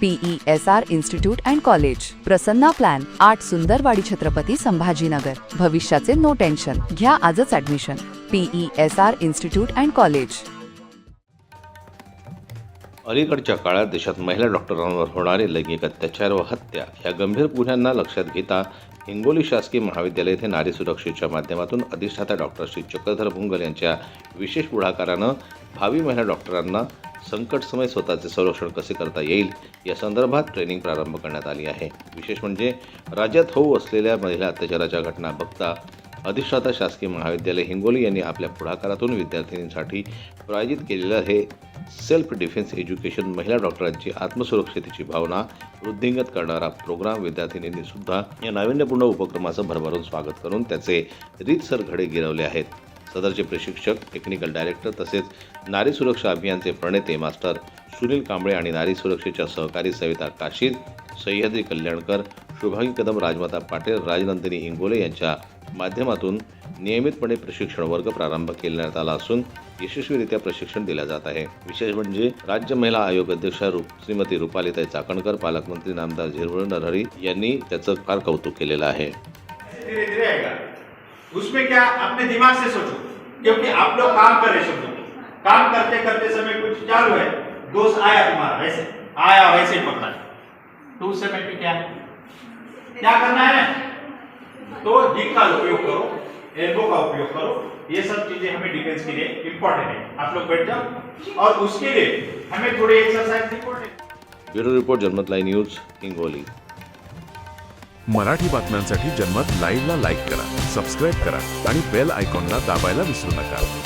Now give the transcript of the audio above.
PESR institute and college, Prasanna plan, 8 Sundarwadi, Chhatrapati Sambhajinagar. भविष्याचे no tension. घ्या आजच admission. PESR institute and college. अलीकडच्या काळात देशात महिला डॉक्टरांवर होणारे लैंगिक अत्याचार व हत्या या गंभीर गुन्ह्यांना लक्षात घेता हिंगोली शासकीय महाविद्यालय येथे नारी सुरक्षेच्या माध्यमातून अधिष्ठाता डॉक्टर श्री चक्रधर भुंगल यांच्या विशेष पुढाकारानं भावी महिला डॉक्टरांना संकटसमय स्वतःचे संरक्षण कसे करता येईल या संदर्भात ट्रेनिंग प्रारंभ करण्यात आली आहे. विशेष म्हणजे राज्यात होऊ असलेल्या महिला अत्याचाराच्या घटना बघता अधिष्ठाता शासकीय महाविद्यालय हिंगोली यांनी आपल्या पुढाकारातून विद्यार्थिनींसाठी प्रायोजित केलेलं हे सेल्फ डिफेन्स एज्युकेशन महिला डॉक्टरांची आत्मसुरक्षतेची भावना वृद्धिंगत करणारा प्रोग्राम विद्यार्थिनींनी सुद्धा या नाविन्यपूर्ण उपक्रमाचं भरभरून स्वागत करून त्याचे रीतसर घडे गिरवले आहेत. सदरचे प्रशिक्षक, टेक्निकल डायरेक्टर तसेच नारी सुरक्षा अभियानचे प्रणेते मास्टर सुनील कांबळे आणि नारी सुरक्षेच्या सहकारी सविता काशीद, सह्याद्री कल्याणकर, शुभांगी कदम, राजमाता पाटील, राजनंदिनी इंगोले यांच्या माध्यमातून नियमितपणे प्रशिक्षण वर्ग प्रारंभ करण्यात आला असून यशस्वीरित्या प्रशिक्षण दिले जात आहे. विशेष म्हणजे राज्य महिला आयोग अध्यक्षा श्रीमती रुपालीताई चाकणकर, पालकमंत्री नामदार झिरवळ नरहरी यांनी त्याचं फार कौतुक केलेलं आहे. उसमें क्या अपने दिमाग से सोचो, क्योंकि आप लोग काम कर रहे हो, काम करते करते समय कुछ चालू है, दोस्त आया तुम्हारा, वैसे आया वैसे पकड़ा तो उस समय पे क्या करना है, तो हिप का उपयोग करो, एल्बो का उपयोग करो. ये सब चीजें हमें डिफेंस के लिए इंपॉर्टेंट है. आप लोग बैठ जाओ और उसके लिए हमें थोड़ी एक्सरसाइज इंपॉर्टेंट. ब्युरो रिपोर्ट, जनमत लाईव्ह न्यूज, हिंगोली. मराठी बातम्यांसाठी जनमत लाईव्हला लाईक करा, सबस्क्राईब करा आणि बेल आयकॉनला दाबायला विसरू नका.